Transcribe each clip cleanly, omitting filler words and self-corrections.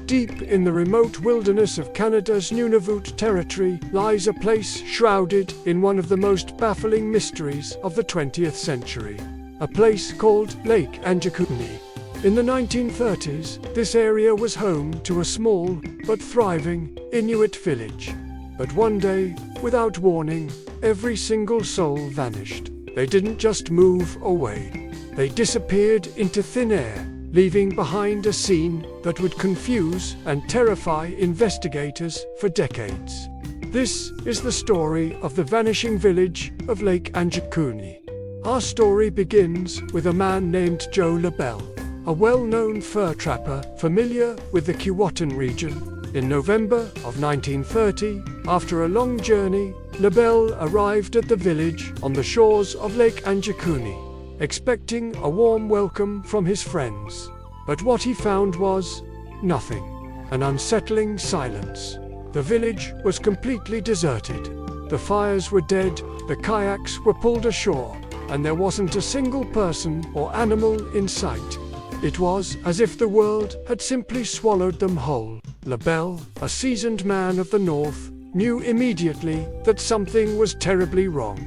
Deep in the remote wilderness of Canada's Nunavut territory lies a place shrouded in one of the most baffling mysteries of the 20th century. A place called Lake Anjikuni. In the 1930s, this area was home to a small but thriving Inuit village. But one day, without warning, every single soul vanished. They didn't just move away. They disappeared into thin air, leaving behind a scene that would confuse and terrify investigators for decades. This is the story of the vanishing village of Lake Anjikuni. Our story begins with a man named Joe LaBelle, a well-known fur trapper familiar with the Keewatin region. In November of 1930, after a long journey, LaBelle arrived at the village on the shores of Lake Anjikuni, expecting a warm welcome from his friends. But what he found was nothing. An unsettling silence. The village was completely deserted. The fires were dead, the kayaks were pulled ashore, and there wasn't a single person or animal in sight. It was as if the world had simply swallowed them whole. LaBelle, a seasoned man of the north, knew immediately that something was terribly wrong.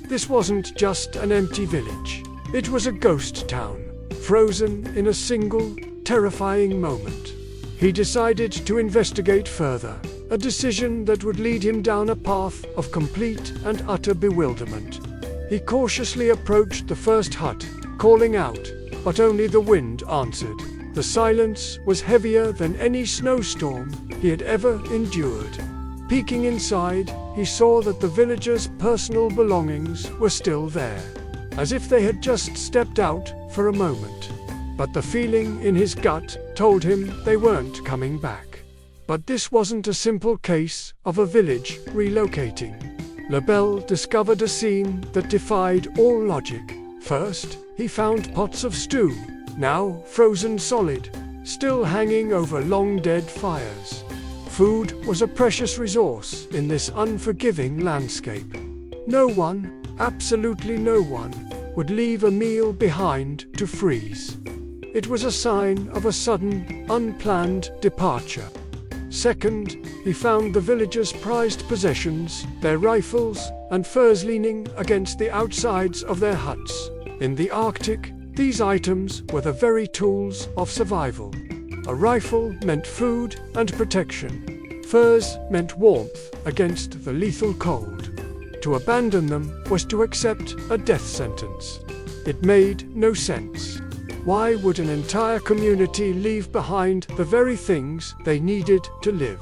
This wasn't just an empty village. It was a ghost town, frozen in a single, terrifying moment. He decided to investigate further, a decision that would lead him down a path of complete and utter bewilderment. He cautiously approached the first hut, calling out, but only the wind answered. The silence was heavier than any snowstorm he had ever endured. Peeking inside, he saw that the villagers' personal belongings were still there, as if they had just stepped out for a moment. But the feeling in his gut told him they weren't coming back. But this wasn't a simple case of a village relocating. LaBelle discovered a scene that defied all logic. First, he found pots of stew, now frozen solid, still hanging over long-dead fires. Food was a precious resource in this unforgiving landscape. No one, absolutely no one, would leave a meal behind to freeze. It was a sign of a sudden, unplanned departure. Second, he found the villagers' prized possessions, their rifles and furs leaning against the outsides of their huts. In the Arctic, these items were the very tools of survival. A rifle meant food and protection. Furs meant warmth against the lethal cold. To abandon them was to accept a death sentence. It made no sense. Why would an entire community leave behind the very things they needed to live?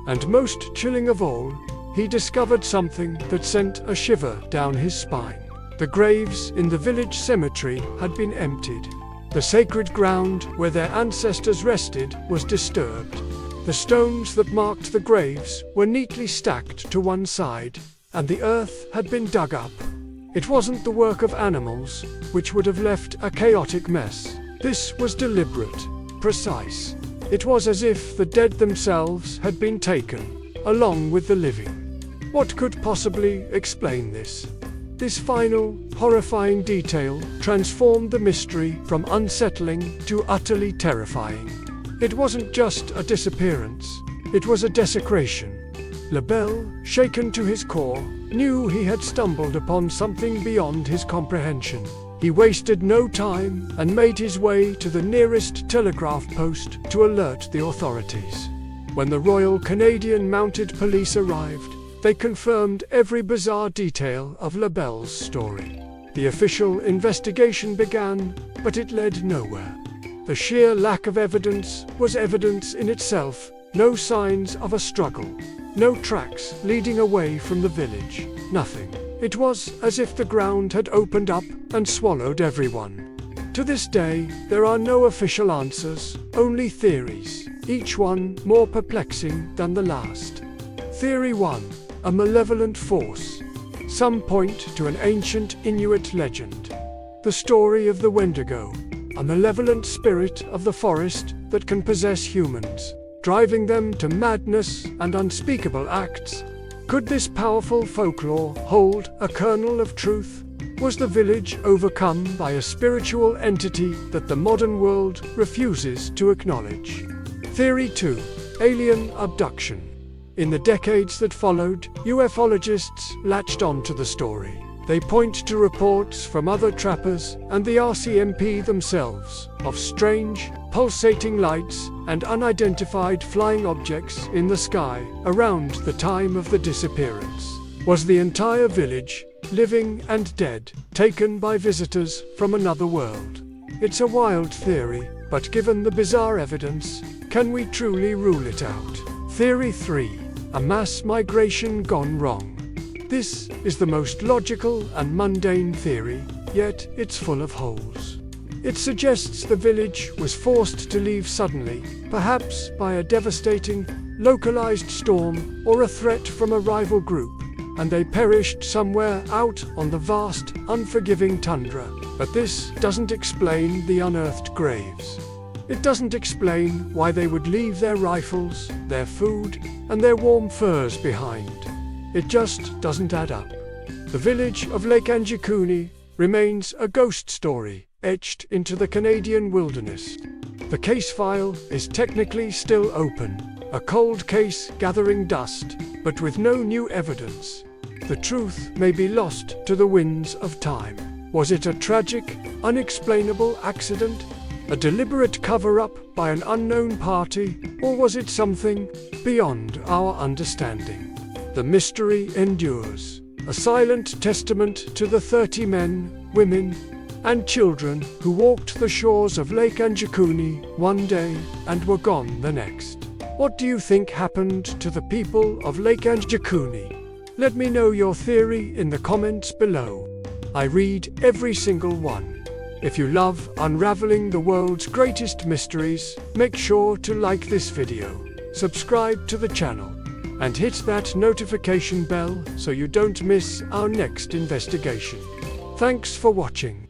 And most chilling of all, he discovered something that sent a shiver down his spine. The graves in the village cemetery had been emptied. The sacred ground where their ancestors rested was disturbed. The stones that marked the graves were neatly stacked to one side, and the earth had been dug up. It wasn't the work of animals, which would have left a chaotic mess. This was deliberate, precise. It was as if the dead themselves had been taken, along with the living. What could possibly explain this? This final, horrifying detail transformed the mystery from unsettling to utterly terrifying. It wasn't just a disappearance, it was a desecration. LaBelle, shaken to his core, knew he had stumbled upon something beyond his comprehension. He wasted no time and made his way to the nearest telegraph post to alert the authorities. When the Royal Canadian Mounted Police arrived, they confirmed every bizarre detail of LaBelle's story. The official investigation began, but it led nowhere. The sheer lack of evidence was evidence in itself. No signs of a struggle. No tracks leading away from the village. Nothing. It was as if the ground had opened up and swallowed everyone. To this day, there are no official answers, only theories, each one more perplexing than the last. Theory 1. A malevolent force. Some point to an ancient Inuit legend. The story of the Wendigo, a malevolent spirit of the forest that can possess humans, driving them to madness and unspeakable acts. Could this powerful folklore hold a kernel of truth? Was the village overcome by a spiritual entity that the modern world refuses to acknowledge? Theory 2. Alien abduction. In the decades that followed, ufologists latched onto the story. They point to reports from other trappers and the RCMP themselves of strange, pulsating lights and unidentified flying objects in the sky around the time of the disappearance. Was the entire village, living and dead, taken by visitors from another world? It's a wild theory, but given the bizarre evidence, can we truly rule it out? Theory 3. A mass migration gone wrong. This is the most logical and mundane theory, yet it's full of holes. It suggests the village was forced to leave suddenly, perhaps by a devastating, localized storm or a threat from a rival group, and they perished somewhere out on the vast, unforgiving tundra. But this doesn't explain the unearthed graves. It doesn't explain why they would leave their rifles, their food, and their warm furs behind. It just doesn't add up. The village of Lake Anjikuni remains a ghost story, etched into the Canadian wilderness. The case file is technically still open, a cold case gathering dust, but with no new evidence. The truth may be lost to the winds of time. Was it a tragic, unexplainable accident? A deliberate cover-up by an unknown party? Or was it something beyond our understanding? The mystery endures, a silent testament to the 30 men, women, and children who walked the shores of Lake Anjikuni one day and were gone the next. What do you think happened to the people of Lake Anjikuni? Let me know your theory in the comments below. I read every single one. If you love unraveling the world's greatest mysteries, make sure to like this video, subscribe to the channel, and hit that notification bell so you don't miss our next investigation. Thanks for watching.